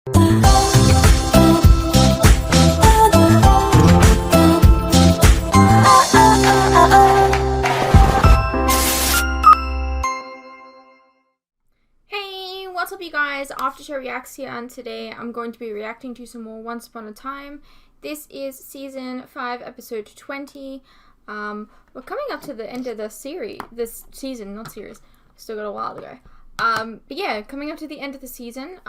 Hey, what's up you guys? After Show Reacts here, and today I'm going to be reacting to some more Once Upon a Time. This is season 5, episode 20. We're coming up to the end of the series, this season, not series. Still got a while to go. But yeah, coming up to the end of the season.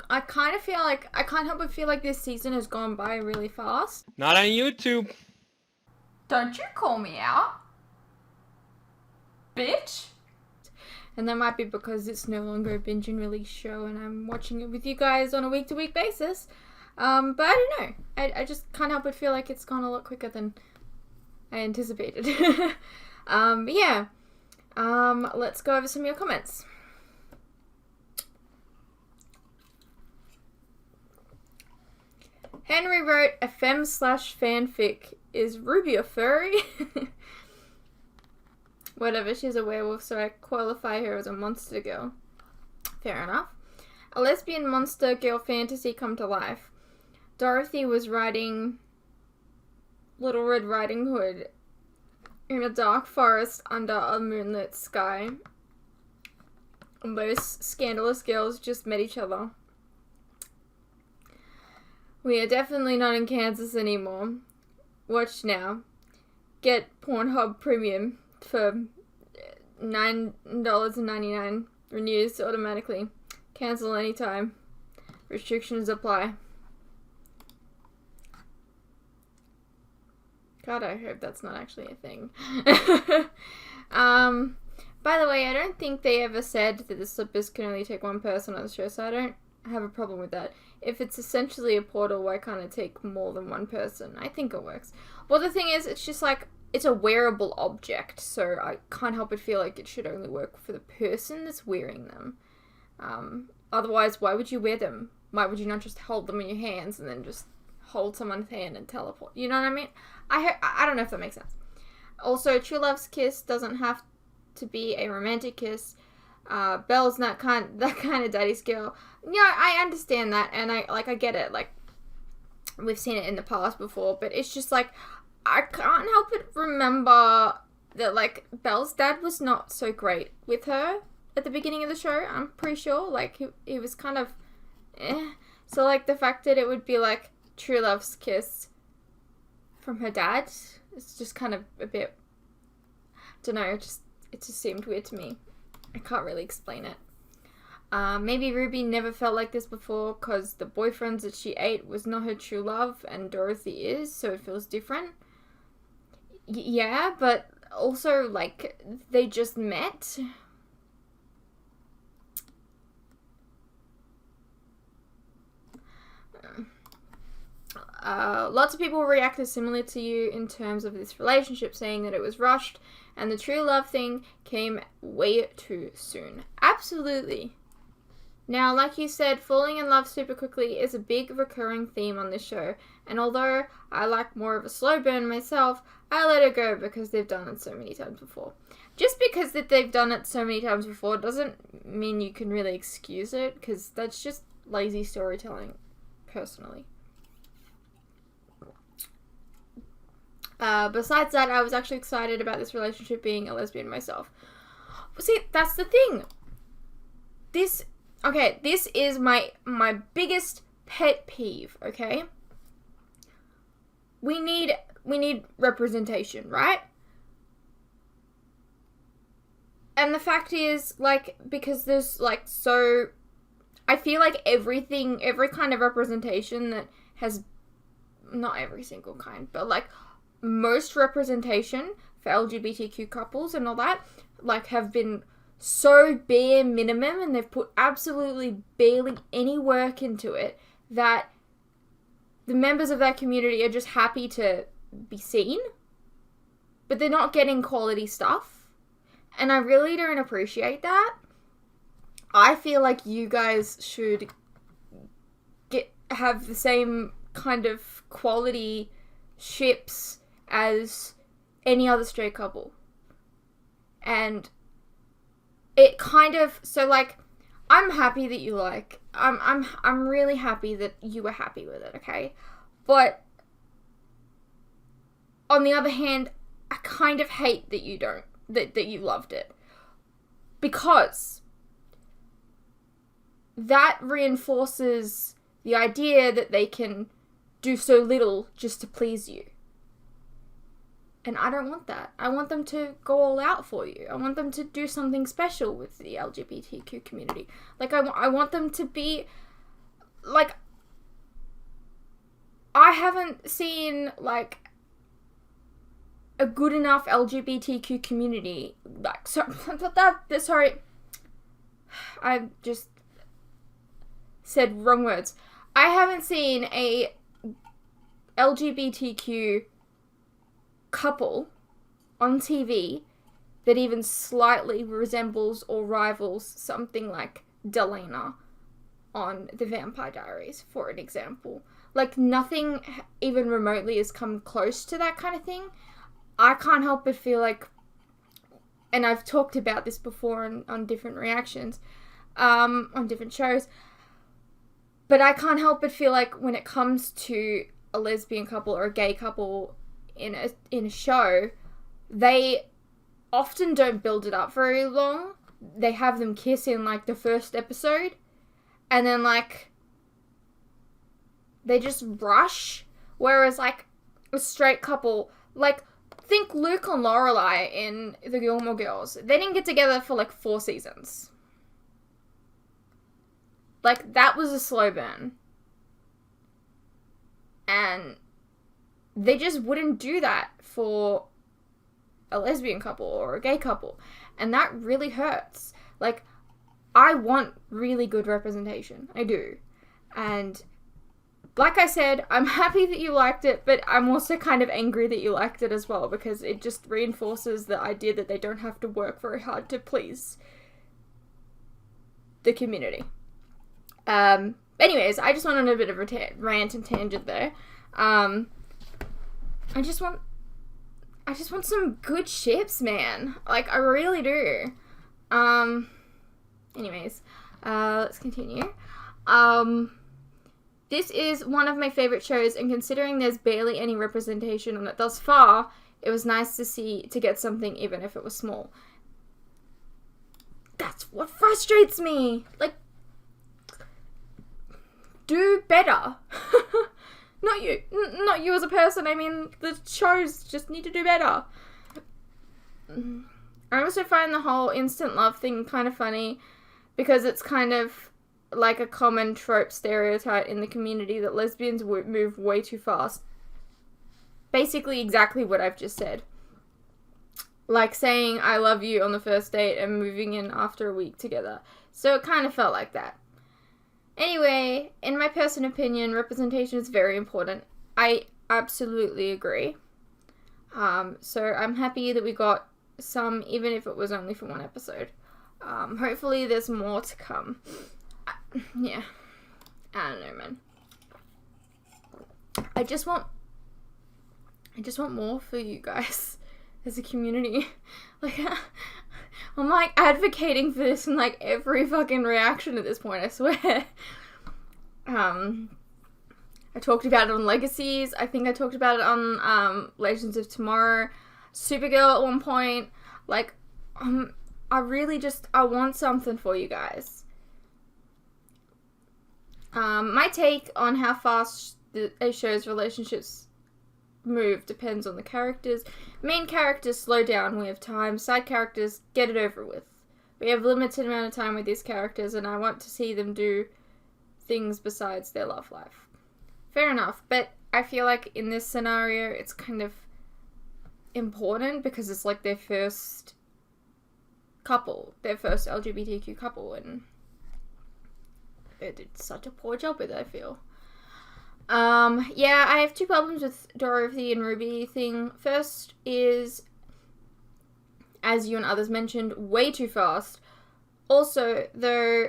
I kind of feel like, I can't help but feel like this season has gone by really fast. Not on YouTube. Don't you call me out, bitch. And that might be because it's no longer a binge and release show and I'm watching it with you guys on a week-to-week basis. But I don't know. I just can't help but feel like it's gone a lot quicker than I anticipated. But yeah. Let's go over some of your comments. Henry wrote, a femme/fanfic. Is Ruby a furry? Whatever, she's a werewolf, so I qualify her as a monster girl. Fair enough. A lesbian monster girl fantasy come to life. Dorothy was riding Little Red Riding Hood in a dark forest under a moonlit sky. And those scandalous girls just met each other. We are definitely not in Kansas anymore. Watch now. Get Pornhub Premium for $9.99. Renews automatically. Cancel anytime. Restrictions apply. God, I hope that's not actually a thing. By the way, I don't think they ever said that the slippers can only take one person on the show, so I don't have a problem with that. If it's essentially a portal, why can't it take more than one person? I think it works. Well, the thing is, it's just like, it's a wearable object, so I can't help but feel like it should only work for the person that's wearing them. Otherwise, why would you wear them? Why would you not just hold them in your hands and then just hold someone's hand and teleport? You know what I mean? I don't know if that makes sense. Also, True Love's kiss doesn't have to be a romantic kiss. Belle's not that kind of daddy's girl. Yeah, I understand that, and I get it. Like, we've seen it in the past before, but it's just like, I can't help but remember that, like, Belle's dad was not so great with her at the beginning of the show. I'm pretty sure, like, he was kind of So, like, the fact that it would be, like, True Love's kiss from her dad, it's just kind of a bit, don't know, it just seemed weird to me. I can't really explain it. Maybe Ruby never felt like this before because the boyfriends that she ate was not her true love and Dorothy is, so it feels different. Yeah, but also, like, they just met. Lots of people reacted similar to you in terms of this relationship, saying that it was rushed and the true love thing came way too soon. Absolutely. Now, like you said, falling in love super quickly is a big recurring theme on this show, and although I like more of a slow burn myself, I let it go because they've done it so many times before. Just because that they've done it so many times before doesn't mean you can really excuse it, because that's just lazy storytelling, personally. Besides that, I was actually excited about this relationship being a lesbian myself. See, that's the thing. This is my biggest pet peeve, okay? We need representation, right? And the fact is, like, because there's, like, so, I feel like every kind of representation that has, not every single kind, but, like, most representation for LGBTQ couples and all that, like, have been so bare minimum, and they've put absolutely barely any work into it, that the members of that community are just happy to be seen, but they're not getting quality stuff, and I really don't appreciate that. I feel like you guys should have the same kind of quality ships as any other straight couple. And it kind of, so, like, I'm happy that you like. I'm really happy that you were happy with it. Okay, but on the other hand, I kind of hate that you don't that you loved it, because that reinforces the idea that they can do so little just to please you. And I don't want that. I want them to go all out for you. I want them to do something special with the LGBTQ community. Like, I want them to be, like, I haven't seen, like, a good enough LGBTQ community. Like, sorry. I just said wrong words. I haven't seen a LGBTQ couple on TV that even slightly resembles or rivals something like Delena on The Vampire Diaries, for an example. Like, nothing even remotely has come close to that kind of thing. I can't help but feel like, and I've talked about this before on different reactions, on different shows, but I can't help but feel like when it comes to a lesbian couple or a gay couple in a show, they often don't build it up very long. They have them kiss in, like, the first episode, and then, like, they just rush. Whereas, like, a straight couple, like, think Luke and Lorelai in The Gilmore Girls. They didn't get together for, like, 4 seasons. Like, that was a slow burn. And they just wouldn't do that for a lesbian couple or a gay couple. And that really hurts. Like, I want really good representation. I do. And like I said, I'm happy that you liked it, but I'm also kind of angry that you liked it as well, because it just reinforces the idea that they don't have to work very hard to please the community. Anyways, I just went on a bit of a rant and tangent there. I just want some good ships, man. Like, I really do. Anyways, let's continue. This is one of my favorite shows, and considering there's barely any representation on it thus far, it was nice to get something, even if it was small. That's what frustrates me. Like, do better. Not you as a person. I mean, the shows just need to do better. I also find the whole instant love thing kind of funny, because it's kind of like a common trope stereotype in the community that lesbians move way too fast. Basically exactly what I've just said. Like saying I love you on the first date and moving in after a week together. So it kind of felt like that. Anyway, in my personal opinion, representation is very important. I absolutely agree. So I'm happy that we got some, even if it was only for one episode. Hopefully there's more to come. Yeah. I don't know, man. I just want more for you guys as a community. Like, I'm, like, advocating for this in, like, every fucking reaction at this point, I swear. I talked about it on Legacies. I think I talked about it on, Legends of Tomorrow. Supergirl at one point. Like, I want something for you guys. My take on how fast a show's relationships move depends on the characters. Main characters slow down, we have time. Side characters, get it over with. We have limited amount of time with these characters, and I want to see them do things besides their love life. Fair enough, but I feel like in this scenario, it's kind of important because it's like their first couple, their first LGBTQ couple, and they did such a poor job with it, I feel. Yeah, I have 2 problems with Dorothy and Ruby thing. First is, as you and others mentioned, way too fast. Also, though,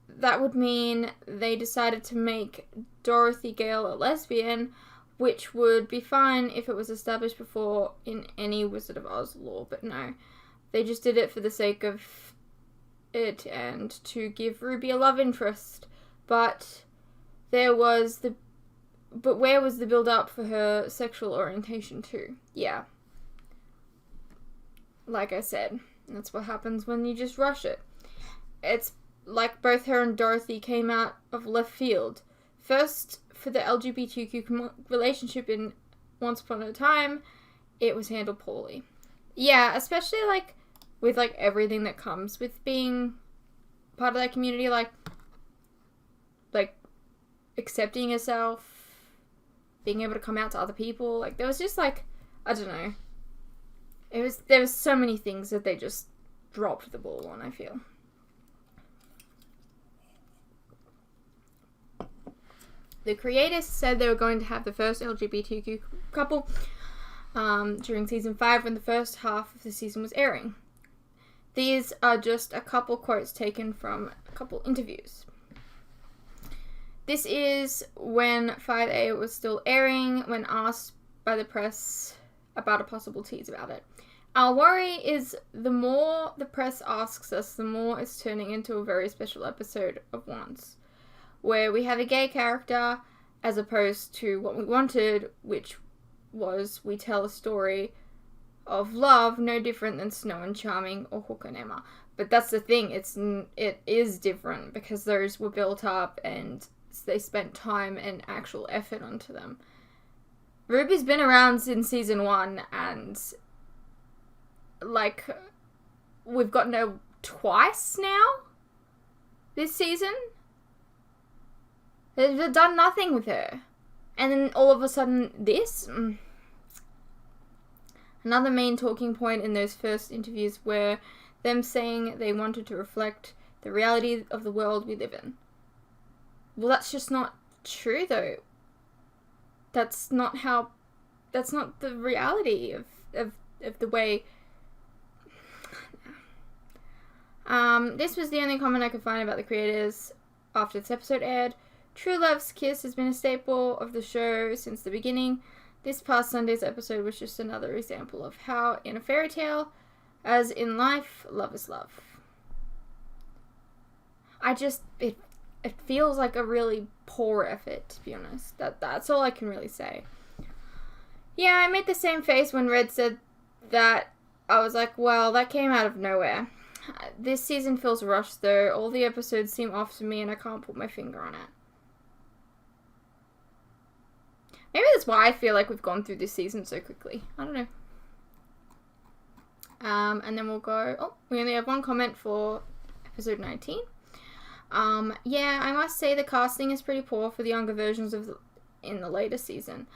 that would mean they decided to make Dorothy Gale a lesbian, which would be fine if it was established before in any Wizard of Oz lore, but no. They just did it for the sake of it and to give Ruby a love interest. But where was the build-up for her sexual orientation too? Yeah. Like I said, that's what happens when you just rush it. It's like both her and Dorothy came out of left field. First, for the LGBTQ relationship in Once Upon a Time, it was handled poorly. Yeah, especially, like, with, like, everything that comes with being part of that community, like, accepting yourself, being able to come out to other people. Like, there was just, like, I don't know. There was so many things that they just dropped the ball on, I feel. The creators said they were going to have the first LGBTQ couple during season 5 when the first half of the season was airing. These are just a couple quotes taken from a couple interviews. This is when 5A was still airing, when asked by the press about a possible tease about it. Our worry is the more the press asks us, the more it's turning into a very special episode of Once, where we have a gay character as opposed to what we wanted, which was we tell a story of love no different than Snow and Charming or Hook and Emma. But that's the thing, it is different because those were built up and they spent time and actual effort onto them. Ruby's been around since season 1 and like we've gotten her twice now this season. They've done nothing with her. And then all of a sudden this. Another main talking point in those first interviews were them saying they wanted to reflect the reality of the world we live in. Well, that's just not true though. That's not the reality of the way. This was the only comment I could find about the creators after this episode aired. True Love's kiss has been a staple of the show since the beginning. This past Sunday's episode was just another example of how, in a fairy tale, as in life, love is love. It feels like a really poor effort, to be honest. That's all I can really say. Yeah, I made the same face when Red said that. I was like, well, that came out of nowhere. This season feels rushed, though. All the episodes seem off to me, and I can't put my finger on it. Maybe that's why I feel like we've gone through this season so quickly. I don't know. And then we'll go... Oh, we only have one comment for episode 19. Yeah, I must say the casting is pretty poor for the younger versions in the later season.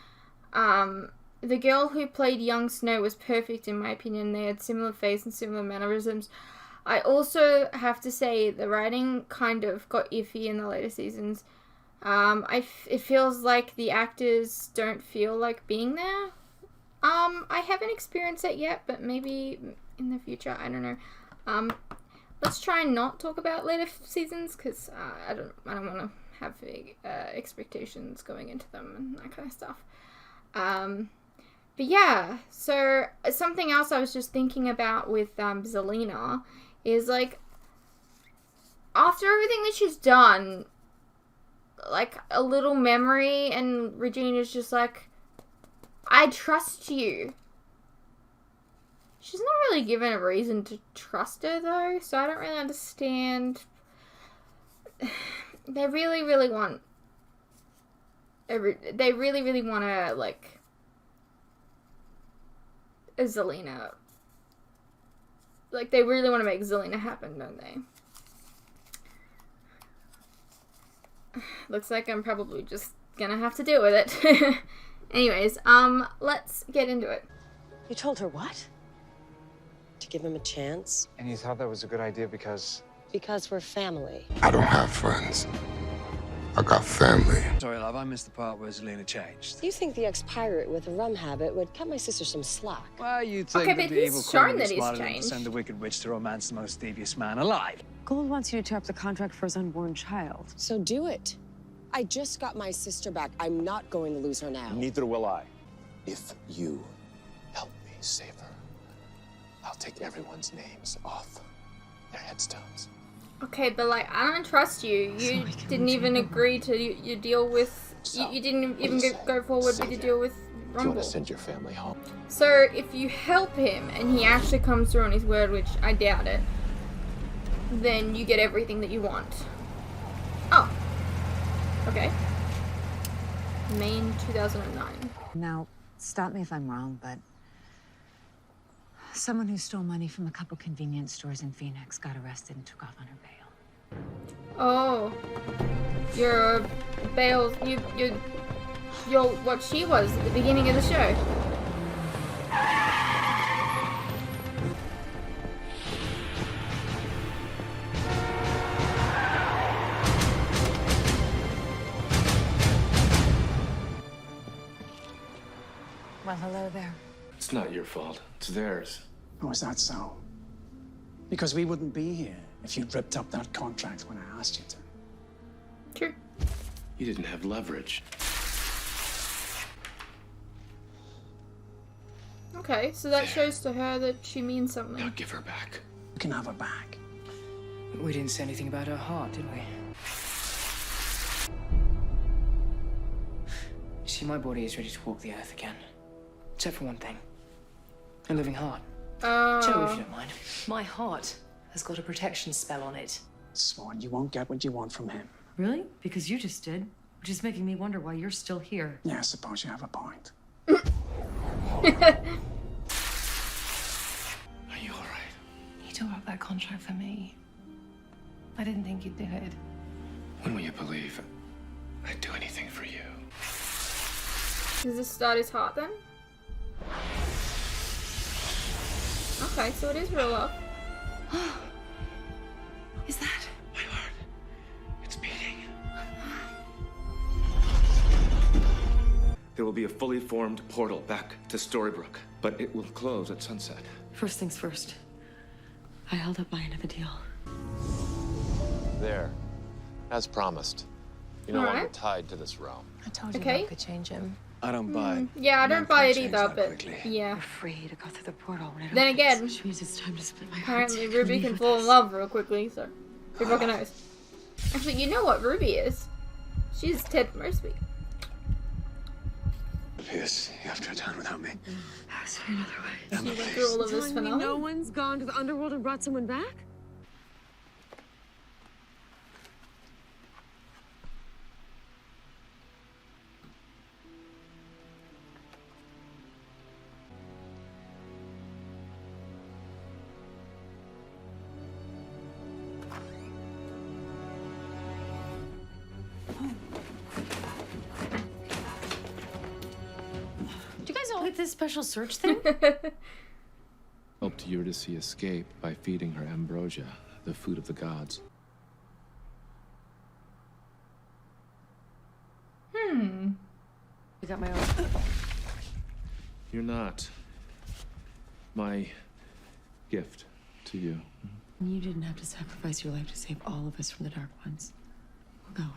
The girl who played young Snow was perfect in my opinion. They had similar face and similar mannerisms. I also have to say the writing kind of got iffy in the later seasons. It feels like the actors don't feel like being there. I haven't experienced it yet, but maybe in the future, I don't know. Let's try and not talk about later seasons, because I don't want to have expectations going into them and that kind of stuff. But yeah, so something else I was just thinking about with Zelina is, like, after everything that she's done, like, a little memory, and Regina's just like, I trust you. She's not really given a reason to trust her, though, so I don't really understand. They really, really want... They really, really want to, like... Zelina. Like, they really want to make Zelina happen, don't they? Looks like I'm probably just gonna have to deal with it. Anyways, let's get into it. You told her what? To give him a chance? And you thought that was a good idea because... Because we're family. I don't have friends. I got family. Sorry, love, I missed the part where Zelina changed. You think the ex-pirate with a rum habit would cut my sister some slack? Well, you'd think Okay, that but the he's evil shown queen would that be he's smarter than to changed. send the wicked witch to romance the most devious man alive. Gold wants you to tear up the contract for his unborn child. So do it. I just got my sister back. I'm not going to lose her now. Neither will I. If you help me save her, I'll take everyone's names off their headstones. Okay, but like, I don't trust you. You we can didn't even retain agree to your deal with. So, You didn't even what do you go say? forward Say with your it. deal with Do you Rumble. want to send your family home? So if you help him and he actually comes through on his word, which I doubt it, then you get everything that you want. Oh. Okay. Maine 2009. Now, stop me if I'm wrong, but someone who stole money from a couple convenience stores in Phoenix got arrested and took off on her bail. Oh. You're Bale. You're what she was at the beginning of the show. Well, hello there. It's not your fault. It's theirs. Oh, is that so? Because we wouldn't be here if you'd ripped up that contract when I asked you to. True. You didn't have leverage. Okay, so that shows to her that she means Now something. give her back. You can have her back. We didn't say anything about her heart, did we? You see, my body is ready to walk the earth again. Except for one thing. A living heart. Joe, if you Oh. don't mind. My heart has got a protection spell on it. Swan, you won't get what you want from him. Really? Because you just did. Which is making me wonder why you're still here. Yeah, I suppose you have a point. Are you all right? You tore up that contract for me. I didn't think you'd do it. When will you believe I'd do anything for you? Does this start his heart then? Okay, so it is real love. Is that? My heart. It's beating. There will be a fully formed portal back to Storybrooke, but it will close at sunset. First things first. I held up my end of the deal. There. As promised. You're no Alright. longer tied to this realm. I told you Okay. I could change him. I don't buy it. Yeah, I Man don't buy it can't change either, that but quickly. yeah. I'm free to go through the portal when it Then opens, again, which means it's time to split my heart. Apparently Ruby can fall in love real quickly, so who fucking knows? Actually, you know what Ruby is? She's Ted Mosby. Pierce, you have to return without me. Ask for another way. She went through all of this for nothing. No one's gone to the underworld and brought someone back? Do you guys all get this special search thing? Helped Eurydice escape by feeding her ambrosia, the food of the gods. I got my own. You're not my gift to you. You didn't have to sacrifice your life to save all of us from the Dark Ones. We're going.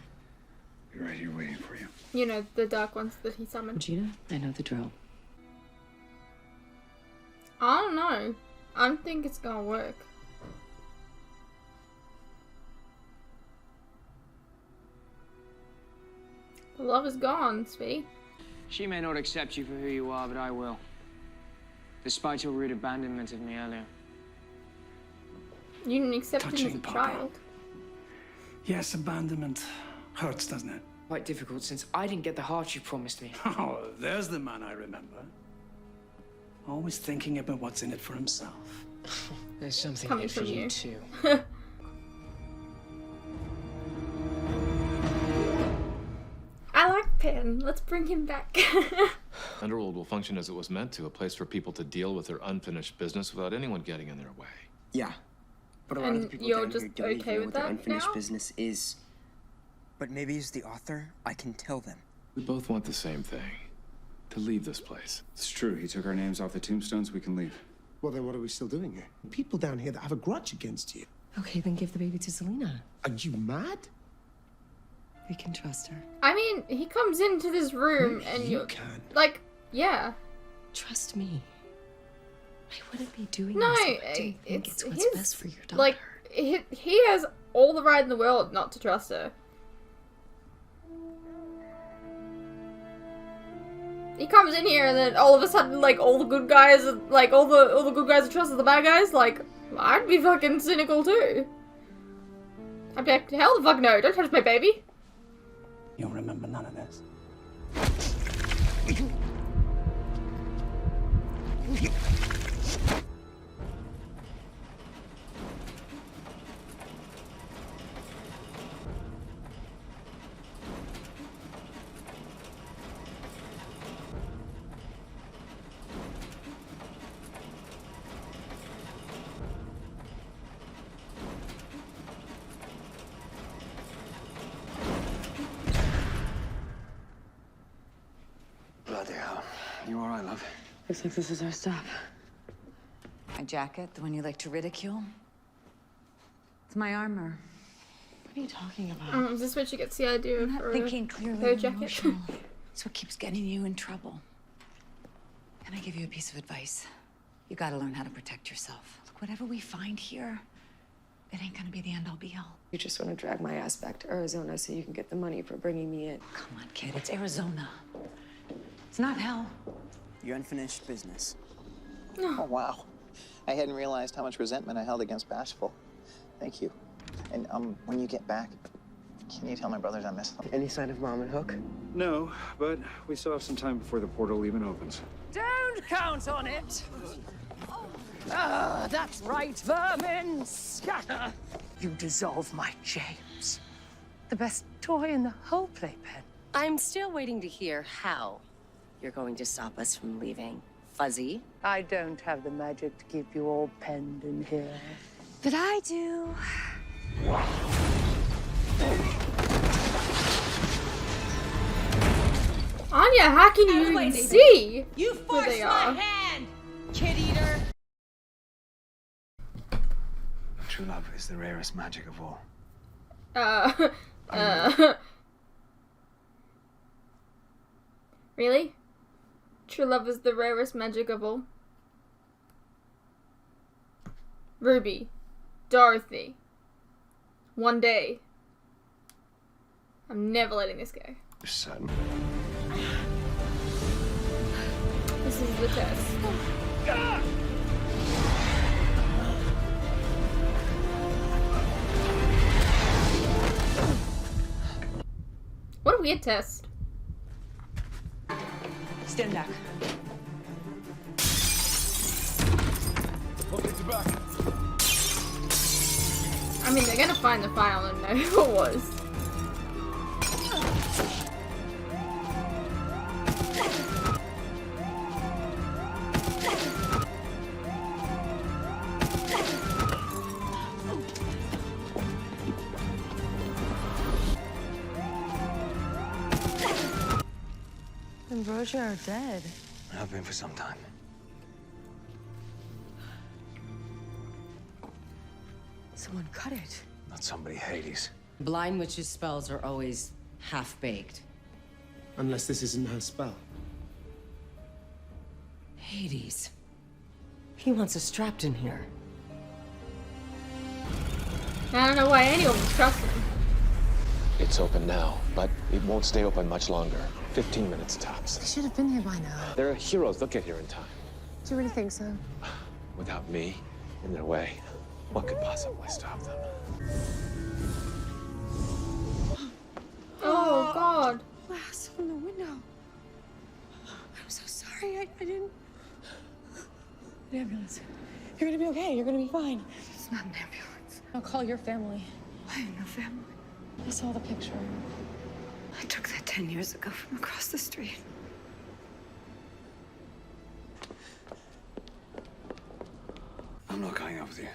You're right here waiting for you. You know, the dark ones that he summoned. Regina, I know the drill. I don't know. I don't think it's gonna work. The love is gone, sweetie. She may not accept you for who you are, but I will. Despite your rude abandonment of me earlier. You didn't accept him as a Touching, Papa. child. Yes, abandonment hurts, doesn't it? Quite difficult since I didn't get the heart you promised me. Oh, there's the man I remember. Always thinking about what's in it for himself. There's something Coming here for from you you. too. I like Penn. Let's bring him back. Underworld will function as it was meant to, a place for people to deal with their unfinished business without anyone getting in their way. Yeah. But a lot of And the people you're down here just don't okay even know with what their that unfinished now? business is. But maybe as the author, I can tell them. We both want the same thing. To leave this place. It's true. He took our names off the tombstones. We can leave. Well, then what are we still doing here? People down here that have a grudge against you. Okay, then give the baby to Selena. Are you mad? We can trust her. I mean, he comes into this room and you you're can. like, yeah. Trust me. I wouldn't be doing No, this if I didn't think it's it's what's his, best for your daughter. like, he has all the right in the world not to trust her. He comes in here and then all of a sudden, like, all the good guys, like, all the good guys are trusted the bad guys. Like, I'd be fucking cynical too. I'd be like, hell the fuck no, don't touch my baby. You'll remember none of this. Bloody hell. You alright, love? Looks like this is our stop. My jacket, the one you like to ridicule? It's my armor. What are you talking about? Is this where she gets the idea of I'm not her, thinking clearly her and jacket? emotional. It's what keeps getting you in trouble. Can I give you a piece of advice? You gotta learn how to protect yourself. Look, whatever we find here, it ain't gonna be the end-all be-all. You just want to drag my ass back to Arizona so you can get the money for bringing me in. Come on, kid, it's Arizona. It's not hell. Your unfinished business. Oh, wow. I hadn't realized how much resentment I held against Bashful. Thank you. And when you get back, can you tell my brothers I miss them? Any sign of Mom and Hook? No, but we still have some time before the portal even opens. Don't count on it. Ah, that's right, vermin. Scatter. You dissolve my James. The best toy in the whole playpen. I'm still waiting to hear how you're going to stop us from leaving. Fuzzy? I don't have the magic to keep you all penned in here. But I do. Anya, how can you even see You who they are? hand, kid eater. True love is the rarest magic of all. Really? True love is the rarest magic of all? Ruby. Dorothy. One day. I'm never letting this go. Son. This is the test. What a weird test. Stand back. I mean, they're gonna find the file and know who it was. Ambrosia are dead. I've been for some time. Someone cut it. Not somebody Hades. Blind witch's spells are always half-baked. Unless this isn't her spell. Hades. He wants us trapped in here. I don't know why anyone would trust him. It's open now, but it won't stay open much longer. 15 minutes They tops. should have been here by now. There are heroes. They'll get here in time. Do you really think so? Without me in their way, what could possibly stop them? Oh, God. Glass from the window. I'm so sorry. I didn't. An ambulance. You're gonna be okay. You're gonna be fine. It's not an ambulance. I'll call your family. I have no family. I saw the picture. I took that 10 years ago from across the street. I'm not going up with you.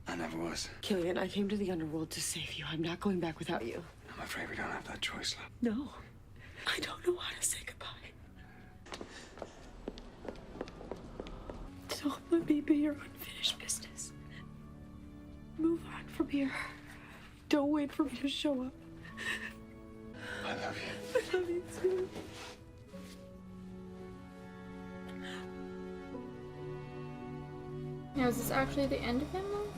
I never was. Killian, I came to the underworld to save you. I'm not going back without you. I'm afraid we don't have that choice, love. No. I don't know how to say goodbye. Don't let me be your unfinished business. Move on from here. Don't wait for me to show up. I love you. I love you too. Now, is this actually the end of him, though?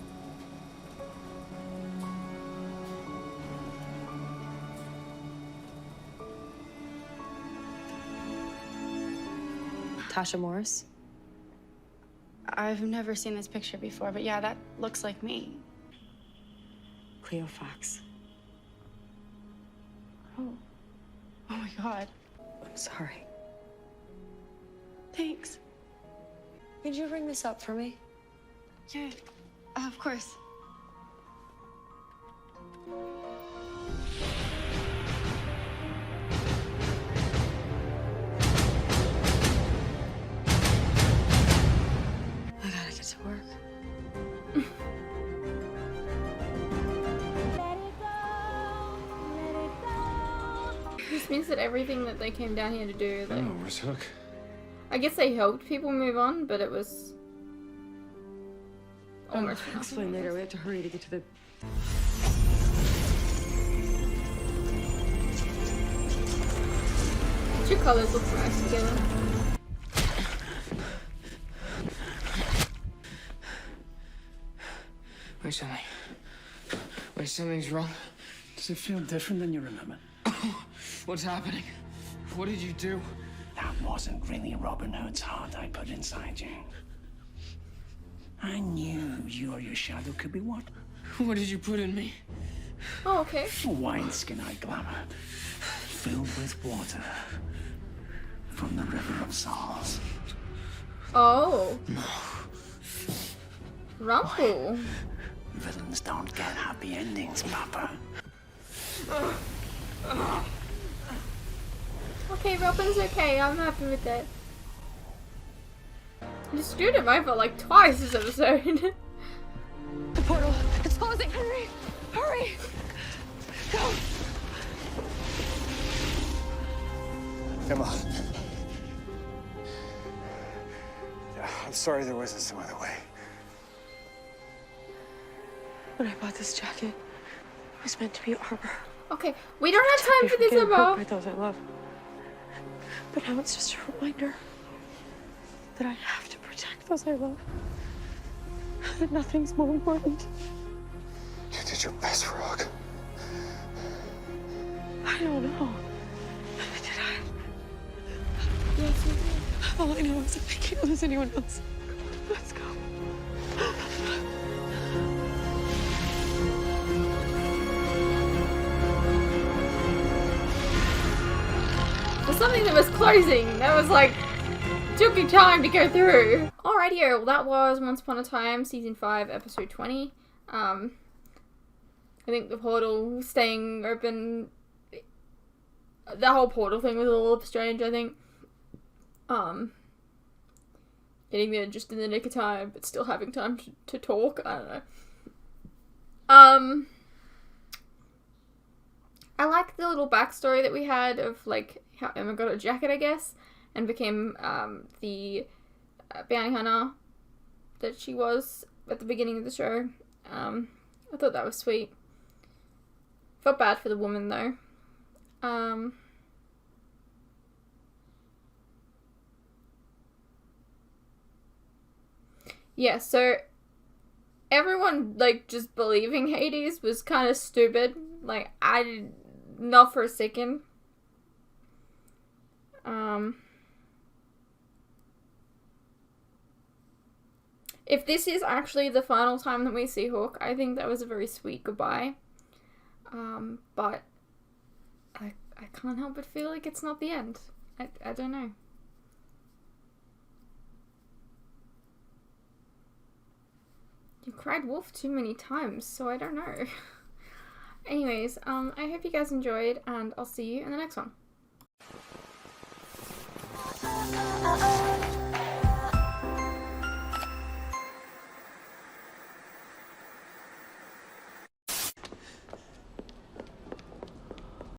Tasha Morris? I've never seen this picture before, but yeah, that looks like me. Cleo Fox. Oh. Oh my God. I'm sorry. Thanks. Could you ring this up for me? Yeah, of course. I gotta get to work. This means that everything that they came down here to do, Oh, like, where's Hook? I guess they helped people move on, but it was almost I'll explain later. We have to hurry to get to the... Two colors look nice together. Wait, something. Wait, something's wrong. Does it feel different than you remember? What's happening? What did you do? That wasn't really Robin Hood's heart I put inside you. I knew you or your shadow could be what? What did you put in me? Oh, okay. A wine-skin-eyed glamour, filled with water from the River of Souls. Oh. Rumple. Villains don't get happy endings, Papa. Okay, Robin's okay. I'm happy with that. You screwed him over like twice this episode. The portal! It's closing! Hurry! Hurry! Go! Emma. I'm sorry there wasn't some other way. When I bought this jacket, it was meant to be armor. Okay, we don't have time for this, Emma. By those I love. But now it's just a reminder that I have to protect those I love. That nothing's more important. You did your best, Rogue. I don't know. Did I? Yes, you did. All I know is that I can't lose anyone else. Let's go. For something that was closing, that was like, took you time to go through. Alrighty, well that was Once Upon a Time, Season 5, Episode 20. I think the portal staying open, the whole portal thing was a little strange, I think. Getting there just in the nick of time, but still having time to talk, I don't know. I like the little backstory that we had of, like, how Emma got a jacket, I guess, and became, the bounty hunter that she was at the beginning of the show. I thought that was sweet. Felt bad for the woman, though. Yeah, so everyone, like, just believing Hades was kind of stupid. Like, I did not for a second. If this is actually the final time that we see Hook, I think that was a very sweet goodbye. But I can't help but feel like it's not the end. I don't know. You cried wolf too many times, so I don't know. Anyways, I hope you guys enjoyed, and I'll see you in the next one.